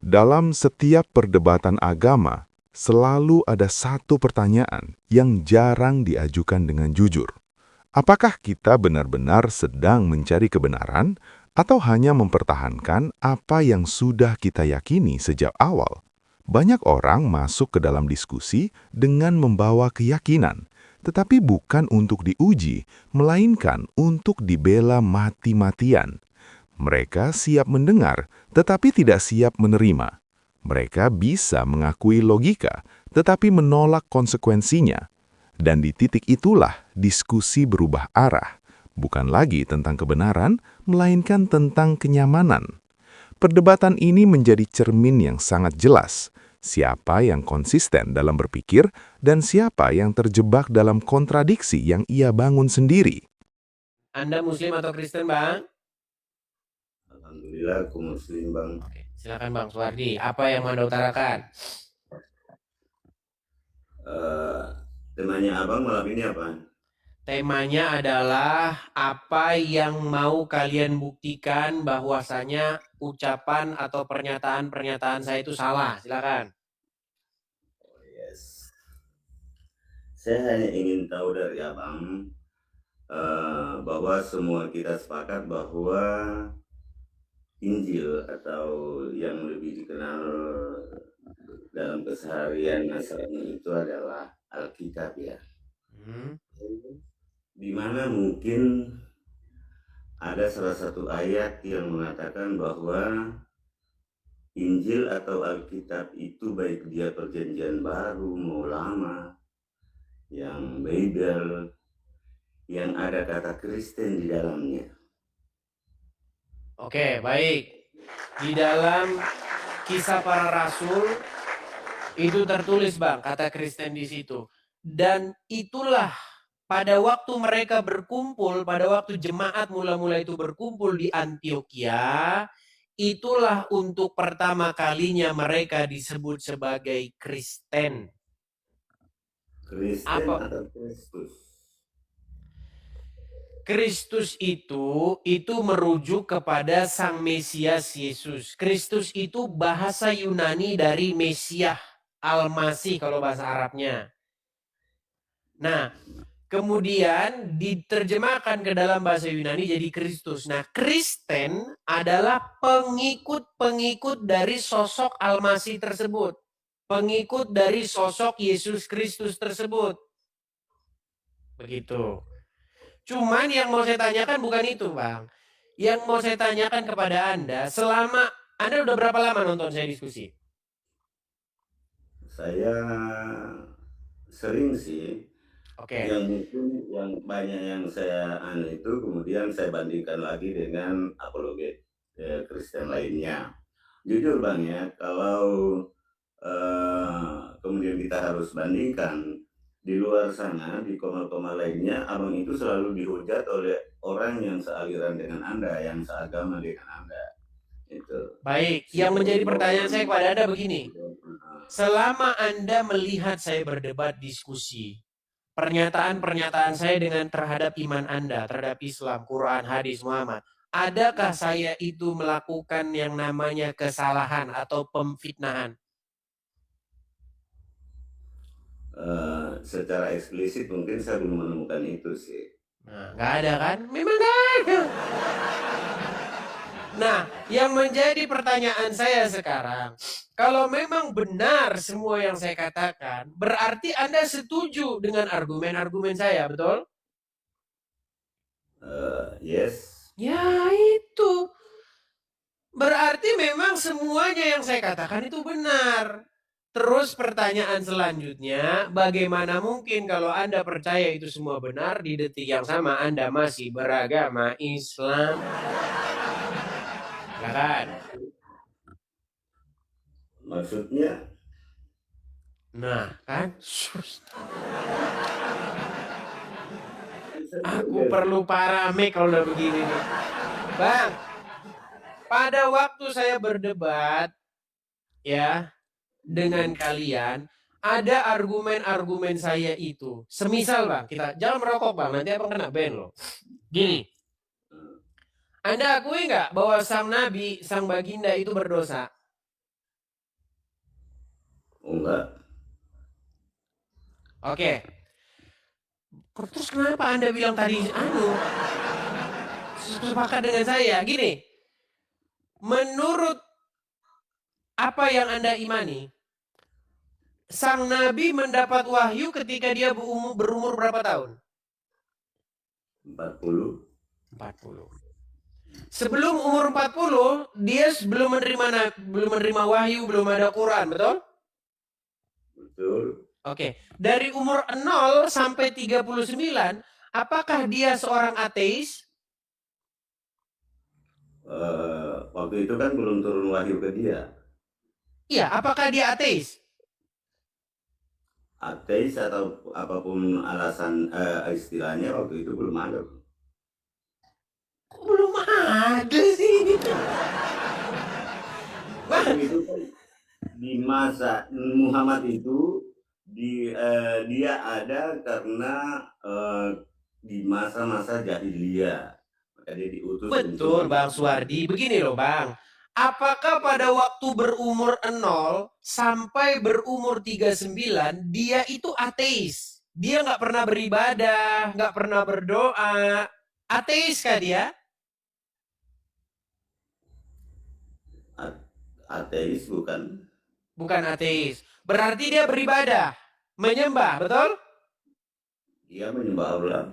Dalam setiap perdebatan agama, selalu ada satu pertanyaan yang jarang diajukan dengan jujur. Apakah kita benar-benar sedang mencari kebenaran atau hanya mempertahankan apa yang sudah kita yakini sejak awal? Banyak orang masuk ke dalam diskusi dengan membawa keyakinan, tetapi bukan untuk diuji, melainkan untuk dibela mati-matian. Mereka siap mendengar, tetapi tidak siap menerima. Mereka bisa mengakui logika, tetapi menolak konsekuensinya. Dan di titik itulah diskusi berubah arah, bukan lagi tentang kebenaran, melainkan tentang kenyamanan. Perdebatan ini menjadi cermin yang sangat jelas. Siapa yang konsisten dalam berpikir dan siapa yang terjebak dalam kontradiksi yang ia bangun sendiri. Anda Muslim atau Kristen, Bang? Alhamdulillah aku Muslim, Bang. Oke, silakan Bang Suwardi. Apa yang mau Anda utarakan? Temanya abang malam ini apa? Temanya adalah apa yang mau kalian buktikan bahwasanya ucapan atau pernyataan-pernyataan saya itu salah. Silakan. Yes. Saya hanya ingin tahu dari abang bahwa semua kita sepakat bahwa Injil atau yang lebih dikenal dalam keseharian Nasrani itu adalah Alkitab ya. Di mana mungkin ada salah satu ayat yang mengatakan bahwa Injil atau Alkitab itu baik dia perjanjian baru mau lama, yang Bible, yang ada kata Kristen di dalamnya. Oke, baik. Di dalam Kisah Para Rasul itu tertulis, Bang, kata Kristen di situ. Dan itulah pada waktu mereka berkumpul, pada waktu jemaat mula-mula itu berkumpul di Antioquia, itulah untuk pertama kalinya mereka disebut sebagai Kristen. Kristen atau Kristus? Kristus itu merujuk kepada Sang Mesias Yesus. Kristus itu bahasa Yunani dari Mesiah, Al-Masih kalau bahasa Arabnya. Nah, kemudian diterjemahkan ke dalam bahasa Yunani jadi Kristus. Nah, Kristen adalah pengikut-pengikut dari sosok Al-Masih tersebut. Pengikut dari sosok Yesus Kristus tersebut. Begitu. Cuman yang mau saya tanyakan bukan itu, Bang. Yang mau saya tanyakan kepada Anda, selama Anda udah berapa lama nonton saya diskusi? Saya sering sih. Oke. Yang mungkin yang banyak yang saya itu kemudian saya bandingkan lagi dengan apologet Kristen lainnya. Jujur Bang ya, kalau kemudian kita harus bandingkan di luar sana, di koma-koma lainnya, abang itu selalu dihujat oleh orang yang sealiran dengan Anda, yang seagama dengan Anda. Itu. Baik, yang menjadi pertanyaan saya kepada Anda begini. Selama Anda melihat saya berdebat diskusi, pernyataan-pernyataan saya dengan terhadap iman Anda, terhadap Islam, Quran, hadis, Muhammad, adakah saya itu melakukan yang namanya kesalahan atau pemfitnahan? Secara eksplisit mungkin saya belum menemukan itu sih. Nah, nggak ada kan? Memang nggak ada. Nah, yang menjadi pertanyaan saya sekarang, kalau memang benar semua yang saya katakan, berarti Anda setuju dengan argumen-argumen saya, betul? Yes. Ya itu. Berarti memang semuanya yang saya katakan itu benar. Terus pertanyaan selanjutnya, bagaimana mungkin kalau Anda percaya itu semua benar, di detik yang sama Anda masih beragama Islam? Ya kan? Maksudnya? Nah, kan? Aku perlu parame kalau udah begini nih. Bang, pada waktu saya berdebat ya dengan kalian, ada argumen-argumen saya itu. Semisal Bang, kita jangan merokok Bang, nanti abang kena ban loh. Gini, Anda akui nggak bahwa sang Nabi, sang Baginda itu berdosa? Oh enggak. Oke. Terus kenapa Anda bilang tadi sepakat dengan saya? Gini, menurut apa yang Anda imani, sang nabi mendapat wahyu ketika dia berumur berapa tahun? 40. 40. Sebelum umur 40, dia belum menerima wahyu, belum ada Quran, betul? Betul. Oke. Dari umur 0 sampai 39, apakah dia seorang ateis? Waktu itu kan belum turun wahyu ke dia. Iya, apakah dia ateis? Ateis atau apapun alasan istilahnya waktu itu belum ada. Kok belum ada sih? Waktu itu kan di masa Muhammad itu dia ada karena di masa-masa jahiliyah. Maka dia diutus. Betul, Bang Suwardi. Begini loh, Bang. Apakah pada waktu berumur 0 sampai berumur 39, dia itu ateis? Dia nggak pernah beribadah, nggak pernah berdoa. Ateis kah dia? Ateis bukan? Bukan ateis. Berarti dia beribadah, menyembah, betul? Dia menyembah Allah.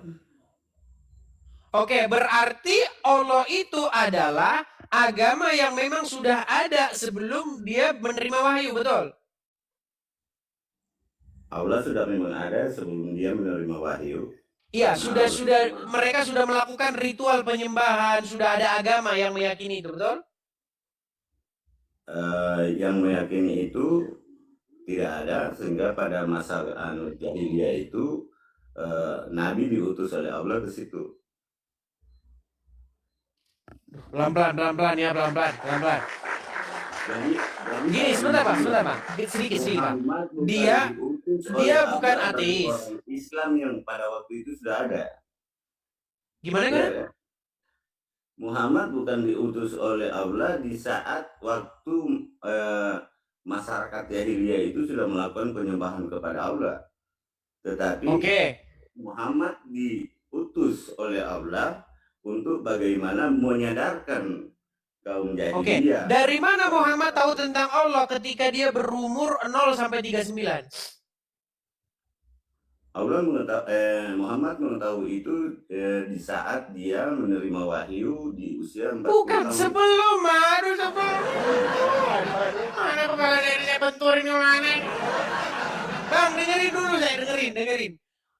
Oke, berarti Allah itu adalah agama yang memang sudah ada sebelum dia menerima wahyu, betul? Allah sudah memang ada sebelum dia menerima wahyu. Iya, mereka sudah melakukan ritual penyembahan, sudah ada agama yang meyakini itu, betul? Yang meyakini itu tidak ada, sehingga pada masa jahiliyah itu Nabi diutus oleh Allah ke situ. Pelan-pelan ya, pelan-pelan. Jadi Gini, sebentar Pak. Sedikit Pak. Dia bukan ateis. Islam yang pada waktu itu sudah ada. Gimana kan? Muhammad bukan diutus oleh Allah di saat waktu masyarakat jahiliyah itu sudah melakukan penyembahan kepada Allah. Tetapi Muhammad diutus oleh Allah untuk bagaimana menyadarkan kaum jahiliyah. Dari mana Muhammad tahu tentang Allah ketika dia berumur 0 sampai 39? Muhammad mengetahui itu di saat dia menerima wahyu di usia 40 Bukan tahun. sebelum. Mana kepala saya benturin mana? Bang, dengerin.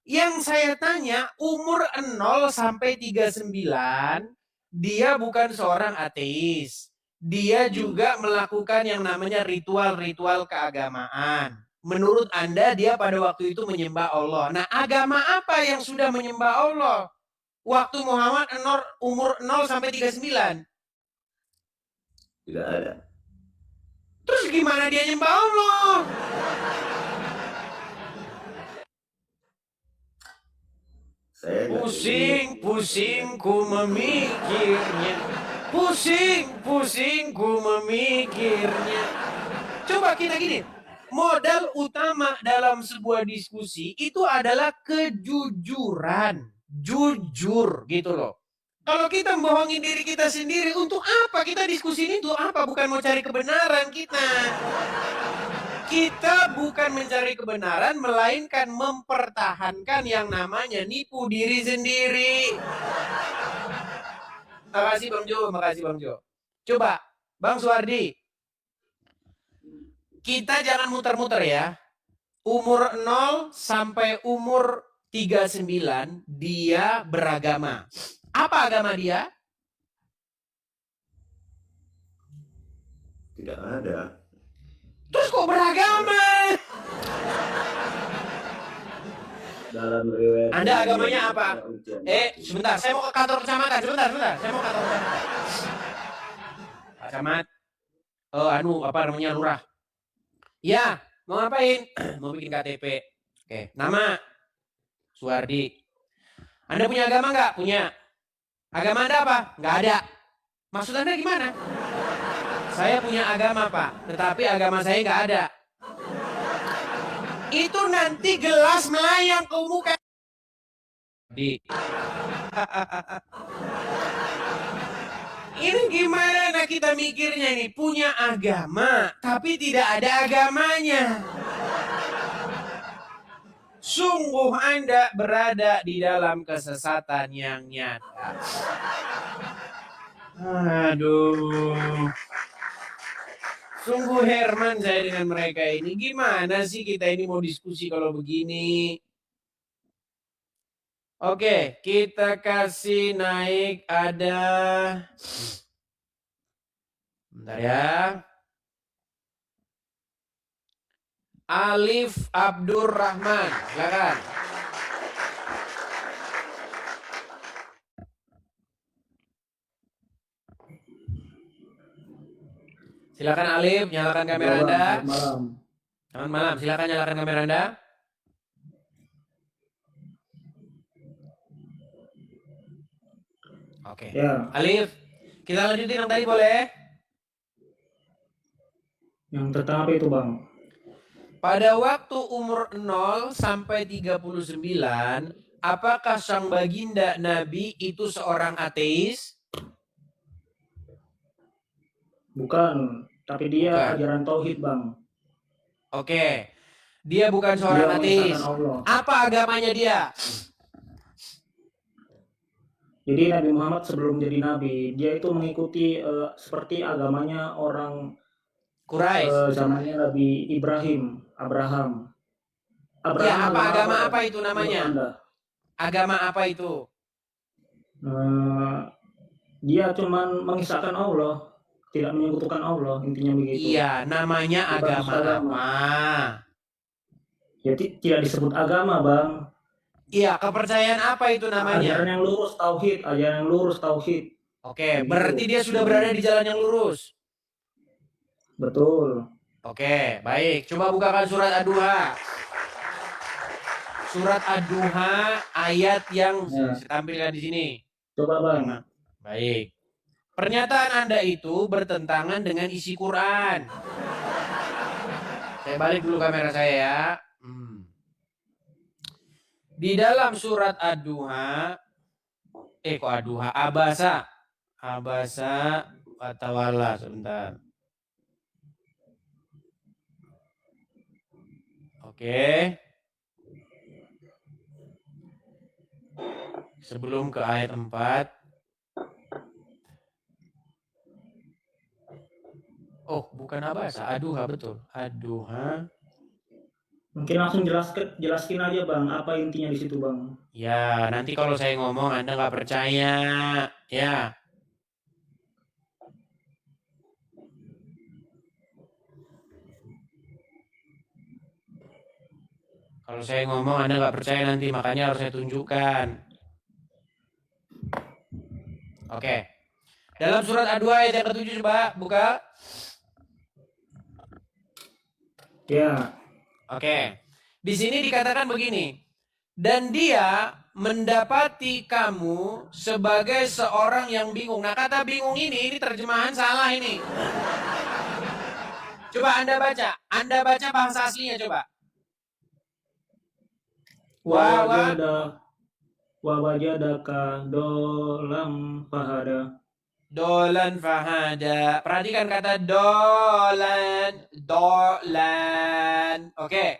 Yang saya tanya, umur 0 sampai 39, dia bukan seorang ateis. Dia juga melakukan yang namanya ritual-ritual keagamaan. Menurut Anda, dia pada waktu itu menyembah Allah. Nah, agama apa yang sudah menyembah Allah? Waktu Muhammad umur 0 sampai 39. Tidak ada. Terus gimana dia nyembah Allah? Pusing-pusingku memikirnya. Coba kita gini. Modal utama dalam sebuah diskusi itu adalah kejujuran. Jujur gitu loh. Kalau kita membohongin diri kita sendiri, untuk apa kita diskusi ini? Untuk apa? Bukan mau cari kebenaran kita. Kita bukan mencari kebenaran, melainkan mempertahankan yang namanya nipu diri sendiri. Makasih Bang Jo. Coba, Bang Suwardi. Kita jangan muter-muter ya. Umur 0 sampai umur 39, dia beragama. Apa agama dia? Tidak ada. Terus kok beragama? Dalam riwayat Anda agamanya apa? Sebentar, saya mau ke kantor kecamatan. Sebentar. Saya mau ke kantor kecamatan. Pak Camat. Lurah. Ya, mau ngapain? Mau bikin KTP. Oke, nama Suwardi. Anda punya agama nggak? Punya. Agama Anda apa? Nggak ada. Maksud Anda gimana? Saya punya agama, Pak. Tetapi agama saya nggak ada. itu nanti gelas melayang ke muka. Ini gimana kita mikirnya nih? Punya agama, tapi tidak ada agamanya. Sungguh Anda berada di dalam kesesatan yang nyata. Aduh. Sungguh Herman saya dengan mereka ini. Gimana sih kita ini mau diskusi kalau begini? Oke, kita kasih naik ada... Bentar ya. Alif Abdurrahman, silakan. Silakan Alif, nyalakan kamera Anda. Selamat malam, silakan nyalakan kamera Anda. Oke. Ya. Alif, kita lanjutin yang tadi boleh? Yang tentang apa itu, Bang? Pada waktu umur 0 sampai 39, apakah sang baginda Nabi itu seorang ateis? Bukan, tapi dia Bukan. ajaran tauhid, Bang. Oke. Dia bukan seorang ateis. Allah. Apa agamanya dia? Jadi Nabi Muhammad sebelum jadi nabi, dia itu mengikuti seperti agamanya orang Quraisy. zamannya Nabi Abraham. Ya, apa agama apa itu namanya? Anda? Agama apa itu? Dia cuman mengisahkan Allah, tidak menyekutukan Allah, intinya begitu. Iya, namanya Bukan agama agama. apa? Ya tidak disebut agama, Bang. Iya, kepercayaan apa itu namanya? Ajaran yang lurus tauhid, Oke, berarti dia sudah berada di jalan yang lurus. Betul. Oke, baik. Coba bukakan surat Ad-Duha. Surat Ad-Duha ayat yang saya tampilkan di sini. Coba, Bang. Baik. Pernyataan Anda itu bertentangan dengan isi Quran. Saya balik dulu kamera saya ya. Di dalam surat Ad-Duha, kok Ad-Duha? Abasa watawalla, sebentar. Oke. Sebelum ke ayat 4. Oh, bukan Abasa, Ad-Duha, betul. Ad-Duha. Mungkin langsung jelaskin aja, Bang, apa intinya di situ, Bang. Ya, nanti kalau saya ngomong Anda nggak percaya, ya. Kalau saya ngomong Anda nggak percaya nanti, makanya harus saya tunjukkan. Oke. Dalam surat Ad-Duha ayat yang ke-7, coba buka. Ya. Oke. Di sini dikatakan begini. Dan dia mendapati kamu sebagai seorang yang bingung. Nah, kata bingung ini terjemahan salah ini. Coba Anda baca. Anda baca bahasa aslinya coba. Wajadaka dolam fahada. Dolan fahada. Perhatikan kata dolan. Oke.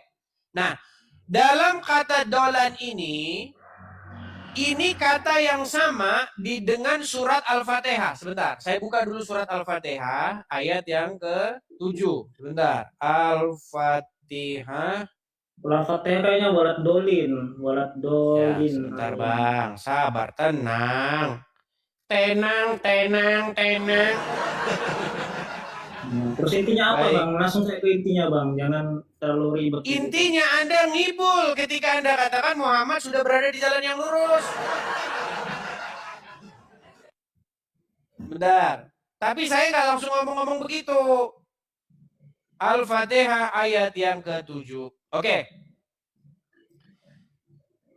Nah, dalam kata dolan ini kata yang sama dengan surat Al-Fatihah. Sebentar, saya buka dulu surat Al-Fatihah ayat yang ke-7. Sebentar. Al-Fatihah. Al-Fatihah kayaknya walad dolin. Ya, sebentar, Bang. Sabar, tenang. Tenang. Terus intinya apa, Bang? Langsung saya ke intinya, Bang. Jangan terlalu ribet. Intinya Anda ngibul ketika Anda katakan Muhammad sudah berada di jalan yang lurus. Bentar. Tapi saya nggak langsung ngomong-ngomong begitu. Al-Fatihah ayat yang ke-7. Oke.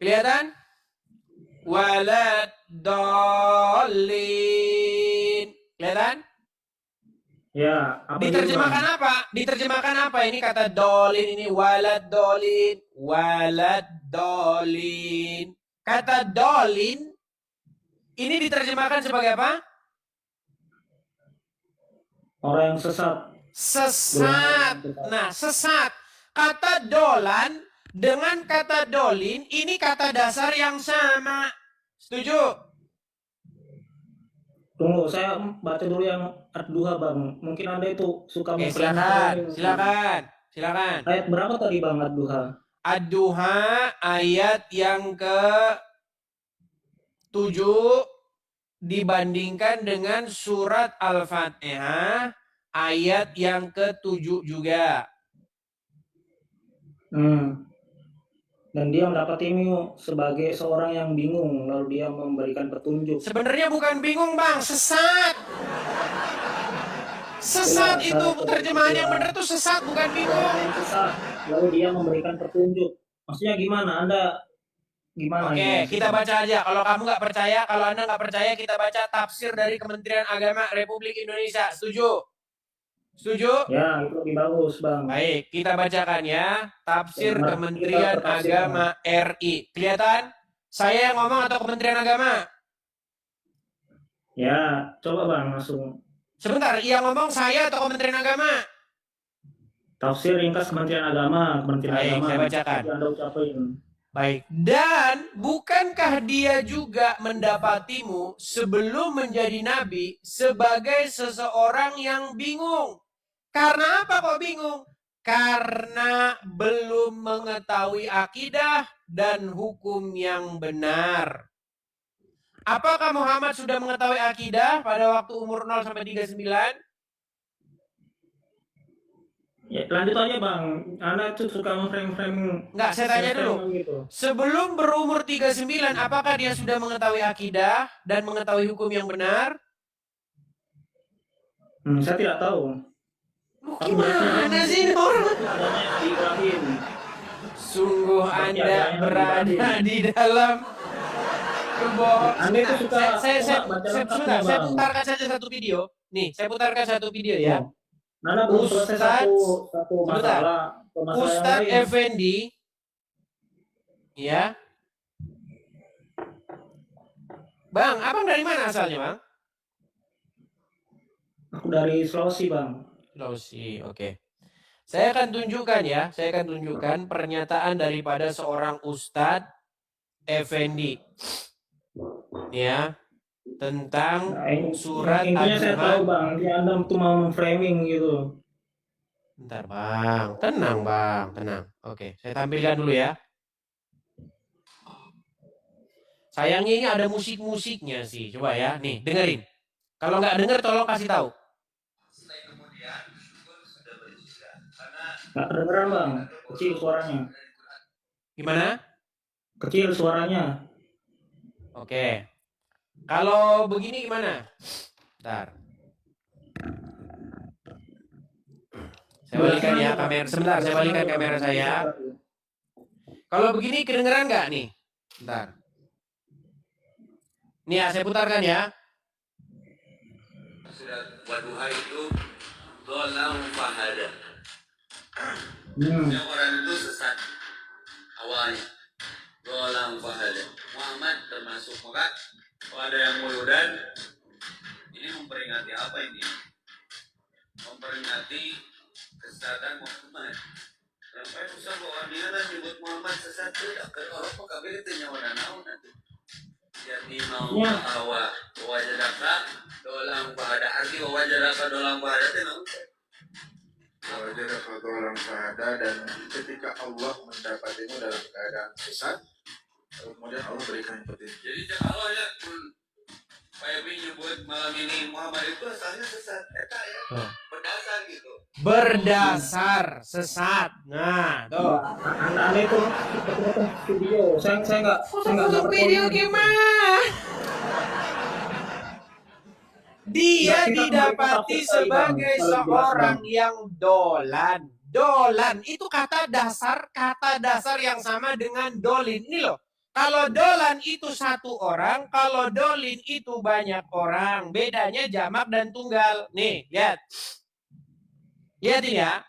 Kelihatan? Walad dolin. Kelihatan? Ya, apa itu, Bang? Diterjemahkan apa? Diterjemahkan apa? Ini kata dolin ini walad dolin, walad dolin. Kata dolin ini diterjemahkan sebagai apa? Orang yang sesat. Sesat. Nah, sesat. Kata dolan dengan kata dolin ini kata dasar yang sama. Setuju? Tunggu, saya baca dulu yang Ad-Duha, Bang. Mungkin Anda itu suka Oke, memframe-frame. silakan. Ayat berapa tadi, Bang, Ad-Duha? Ad-Duha ayat yang ke-7 dibandingkan dengan surat Al-Fatihah ayat yang ke-7 juga. Dan dia mendapatimu sebagai seorang yang bingung, lalu dia memberikan petunjuk. Sebenarnya bukan bingung, Bang, sesat. Sesat itu terjemahan yang benar tuh sesat, bukan bingung. Sesat, lalu dia memberikan petunjuk. Maksudnya gimana? Anda gimana? Oke, kita baca aja. Kalau kamu nggak percaya, kalau Anda nggak percaya, kita baca tafsir dari Kementerian Agama Republik Indonesia. Setuju? Setuju? Ya, itu lebih bagus, Bang. Baik, kita bacakan ya. Tafsir Kementerian Agama RI. Kelihatan? Saya yang ngomong atau Kementerian Agama? Ya, coba, Bang, langsung. Sebentar, yang ngomong saya atau Kementerian Agama? Tafsir ringkas Kementerian Agama. Baik, saya bacakan. Anda ucapin. Baik, dan bukankah dia juga mendapatimu sebelum menjadi nabi sebagai seseorang yang bingung? Karena apa kok bingung? Karena belum mengetahui akidah dan hukum yang benar. Apakah Muhammad sudah mengetahui akidah pada waktu umur 0 sampai 39? Ya, lanjut aja, Bang. Anda tuh suka frame-frame. Enggak, saya tanya dulu. Gitu. Sebelum berumur 39, apakah dia sudah mengetahui akidah dan mengetahui hukum yang benar? Saya tidak tahu. Gimana sih ini orang? Sungguh Anda berada di dalam kebohongan. Saya putarkan saja satu video. Nih, saya putarkan satu video ya. Ustadz Effendi, ya. Bang, abang dari mana asalnya, Bang? Aku dari Sulawesi, Bang. Sulawesi, oke. Saya akan tunjukkan ya, pernyataan daripada seorang Ustadz Effendi. Ya, tentang surat Ad-Duha. Saya tahu, Bang, dia Anda tuh mau framing gitu. Bentar, Bang. Tenang, Bang, tenang. Oke, saya tampilkan dulu ya. Sayangnya ini ada musik-musiknya sih. Coba ya, nih, dengerin. Kalau nggak denger, tolong kasih tahu. Nggak kedengeran, Bang. Kecil suaranya. Gimana? Kecil suaranya. Oke. Kalau begini gimana? Bentar. Saya balikan ya kamera. Sebentar, saya balikan kamera saya. Kalau begini kedengeran nggak nih? Bentar. Nih ya, saya putarkan ya. Surat Wadduha itu dolam fahada. Orang itu sesat awalnya. Dolam fahada. Muhammad termasuk maka kalau ada yang muludan ini memperingati apa ini? Memperingati kesesatan Muhammad. Sampai usah bawa dia dan nyebut Muhammad sesat tidak ke apa kabeh itu nyawa naon nanti. Jadi mau bahwa wajadaka dolam pada arti wajadaka dolam pada itu naon? Wajadaka dolam pada dan ketika Allah mendapatimu dalam keadaan sesat, kemudian Allah berikan petunjuk. Jadi kalau ya Pak Ebi nyebut malam ini Muhammad itu asalnya sesat, eta ya berdasar gitu. Berdasar sesat. Nah, tuh. Anda itu video. Saya nggak video gimana? Dia didapati sebagai seorang yang dolan. Dolan itu kata dasar yang sama dengan dolin. Ini loh. Kalau dolan itu satu orang, kalau dolin itu banyak orang. Bedanya jamak dan tunggal. Nih, lihat. Lihatin ya.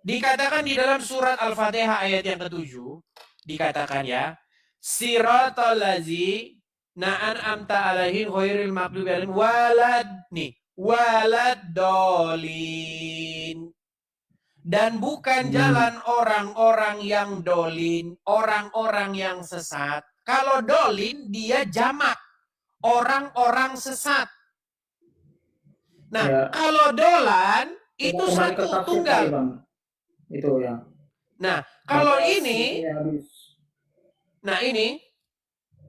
Dikatakan di dalam surat Al-Fatihah ayat yang ke-7, dikatakan ya, Siratal ladzina an'amta alaihim ghairil maghdubi alaihim walad dolin. Dan bukan jalan orang-orang yang dolin, orang-orang yang sesat. Kalau dolin, dia jamak. Orang-orang sesat. Nah, Ya. kalau dolan, itu Kembali ke satu tafsir tunggal. tadi, Bang. Itu ya. Nah, kalau Batas ini, ya, habis. nah ini,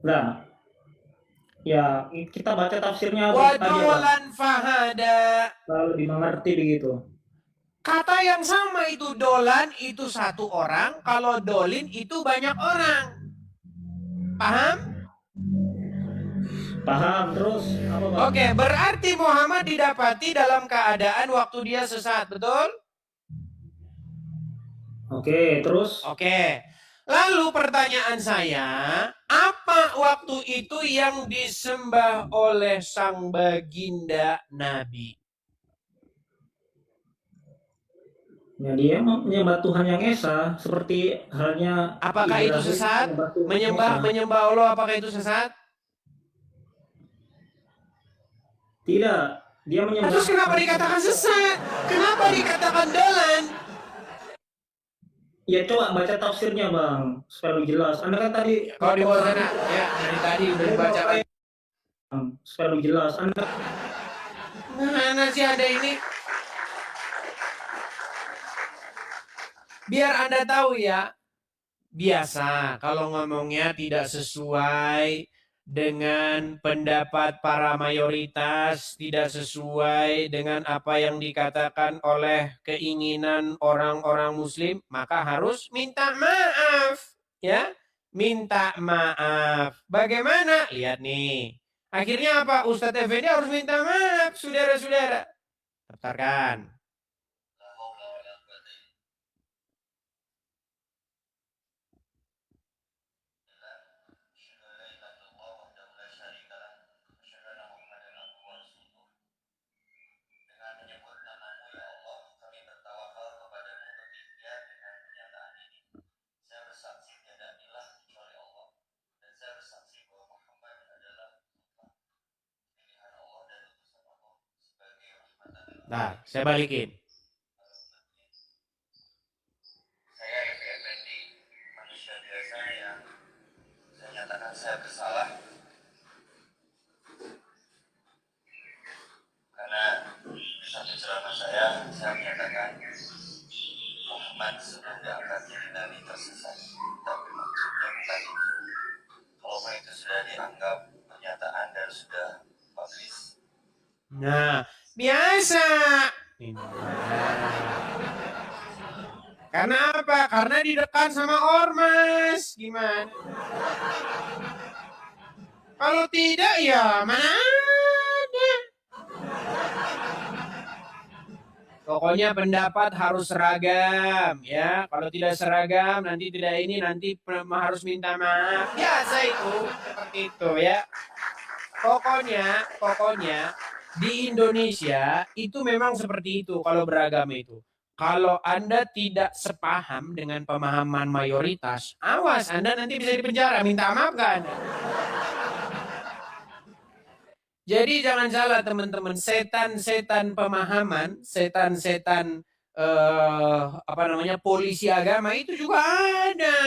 Nah, ya kita baca tafsirnya tadi ya, Bang. wadolan fahada. Supaya lebih mengerti begitu. Kata yang sama itu dolan itu satu orang, kalau dolin itu banyak orang. Paham? Paham. Terus apa, Bang? Oke, berarti Muhammad didapati dalam keadaan waktu dia sesat, betul? Oke, terus Oke. Lalu pertanyaan saya, apa waktu itu yang disembah oleh sang baginda Nabi? ya dia menyembah Tuhan yang esa, seperti halnya Apakah itu Ibrahim sesat? Tuhan yang esa. Menyembah Allah, apakah itu sesat? Tidak, dia menyembah. Terus kenapa dikatakan sesat? Kenapa dikatakan dolan? Ya coba baca tafsirnya, Bang, supaya lebih jelas. Anda kan tadi Kalau di bawah sana, ya dari tadi udah dibacakan. supaya lebih jelas. Anda Mana sih ada ini? Biar Anda tahu ya, biasa kalau ngomongnya tidak sesuai dengan pendapat para mayoritas, tidak sesuai dengan apa yang dikatakan oleh keinginan orang-orang muslim, maka harus minta maaf, ya. Minta maaf. Bagaimana? Lihat nih. Akhirnya apa? Ustadz Effendi harus minta maaf, saudara-saudara. Daftarkan. Nah, saya balikin. Saya Effendi, manusia biasa yang saya nyatakan saya bersalah karena di satu ceramah saya menyatakan Muhammad sebelum diangkat jadi nabi tersesat, tapi maksudnya bukan itu. Kalaupun itu sudah dianggap pernyataan dan sudah publis. Nah, biasa. Karena apa? Karena didekat sama ormas. Gimana? Kalau tidak ya mana ada. Pokoknya pendapat harus seragam ya. Kalau tidak seragam nanti tidak ini nanti harus minta maaf. Biasa itu seperti itu ya. Pokoknya di Indonesia itu memang seperti itu kalau beragama itu. Kalau Anda tidak sepaham dengan pemahaman mayoritas, awas Anda nanti bisa dipenjara. Minta maaf gak Anda? Jadi jangan salah teman-teman, setan-setan pemahaman, setan-setan polisi agama itu juga ada.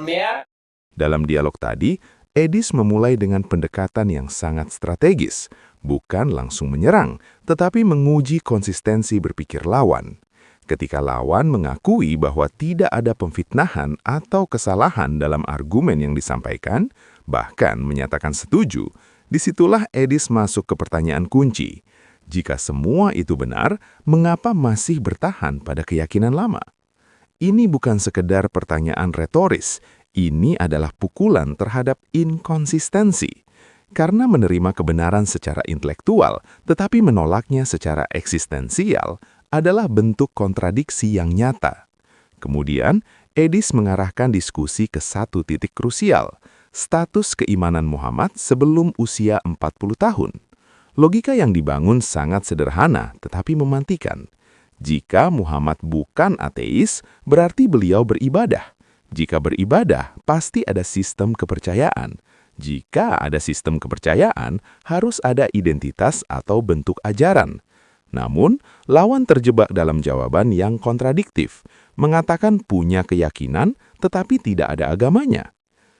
Ya. Dalam dialog tadi, Edis memulai dengan pendekatan yang sangat strategis, bukan langsung menyerang, tetapi menguji konsistensi berpikir lawan. Ketika lawan mengakui bahwa tidak ada pemfitnahan atau kesalahan dalam argumen yang disampaikan, bahkan menyatakan setuju, disitulah Edis masuk ke pertanyaan kunci. Jika semua itu benar, mengapa masih bertahan pada keyakinan lama? Ini bukan sekedar pertanyaan retoris, ini adalah pukulan terhadap inkonsistensi. Karena menerima kebenaran secara intelektual, tetapi menolaknya secara eksistensial, adalah bentuk kontradiksi yang nyata. Kemudian, Edis mengarahkan diskusi ke satu titik krusial, status keimanan Muhammad sebelum usia 40 tahun. Logika yang dibangun sangat sederhana tetapi memantikan. Jika Muhammad bukan ateis, berarti beliau beribadah. Jika beribadah, pasti ada sistem kepercayaan. Jika ada sistem kepercayaan, harus ada identitas atau bentuk ajaran. Namun, lawan terjebak dalam jawaban yang kontradiktif, mengatakan punya keyakinan tetapi tidak ada agamanya.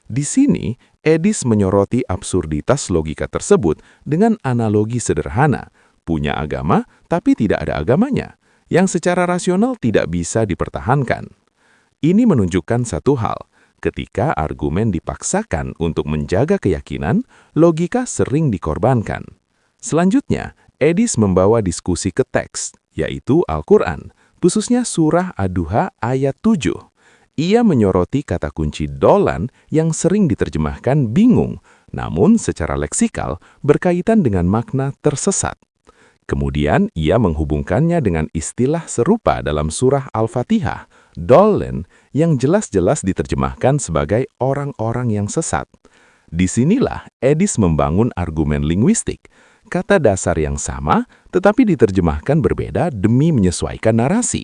Di sini, Edis menyoroti absurditas logika tersebut dengan analogi sederhana, punya agama tapi tidak ada agamanya, yang secara rasional tidak bisa dipertahankan. Ini menunjukkan satu hal, ketika argumen dipaksakan untuk menjaga keyakinan, logika sering dikorbankan. Selanjutnya, Edis membawa diskusi ke teks, yaitu Al-Quran, khususnya surah Ad-Duha ayat 7. Ia menyoroti kata kunci dolan yang sering diterjemahkan bingung, namun secara leksikal berkaitan dengan makna tersesat. Kemudian ia menghubungkannya dengan istilah serupa dalam surah Al-Fatihah, dolen, yang jelas-jelas diterjemahkan sebagai orang-orang yang sesat. Disinilah Edis membangun argumen linguistik, kata dasar yang sama tetapi diterjemahkan berbeda demi menyesuaikan narasi.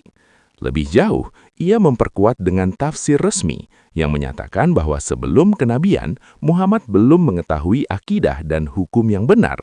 Lebih jauh, ia memperkuat dengan tafsir resmi yang menyatakan bahwa sebelum kenabian, Muhammad belum mengetahui akidah dan hukum yang benar.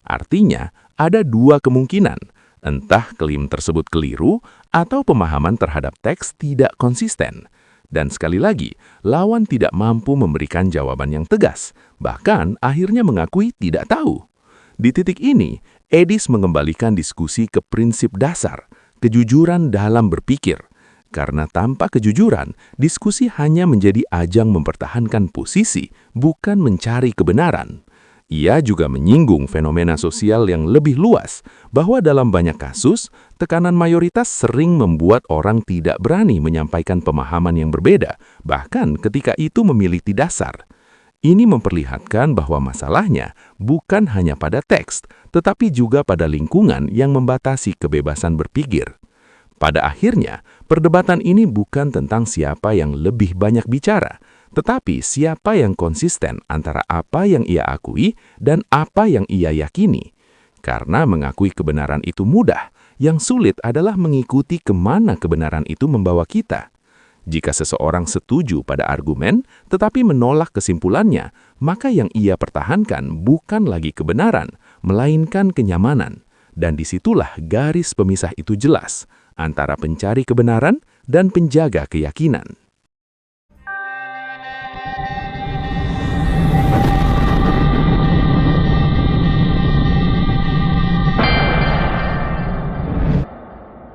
Artinya, ada dua kemungkinan, entah klaim tersebut keliru atau pemahaman terhadap teks tidak konsisten. Dan sekali lagi, lawan tidak mampu memberikan jawaban yang tegas, bahkan akhirnya mengakui tidak tahu. Di titik ini, Edis mengembalikan diskusi ke prinsip dasar, kejujuran dalam berpikir. Karena tanpa kejujuran, diskusi hanya menjadi ajang mempertahankan posisi, bukan mencari kebenaran. Ia juga menyinggung fenomena sosial yang lebih luas, bahwa dalam banyak kasus, tekanan mayoritas sering membuat orang tidak berani menyampaikan pemahaman yang berbeda, bahkan ketika itu memiliki dasar. Ini memperlihatkan bahwa masalahnya bukan hanya pada teks, tetapi juga pada lingkungan yang membatasi kebebasan berpikir. Pada akhirnya, perdebatan ini bukan tentang siapa yang lebih banyak bicara, tetapi siapa yang konsisten antara apa yang ia akui dan apa yang ia yakini. Karena mengakui kebenaran itu mudah, yang sulit adalah mengikuti kemana kebenaran itu membawa kita. Jika seseorang setuju pada argumen tetapi menolak kesimpulannya, maka yang ia pertahankan bukan lagi kebenaran, melainkan kenyamanan. Dan disitulah garis pemisah itu jelas, antara pencari kebenaran dan penjaga keyakinan.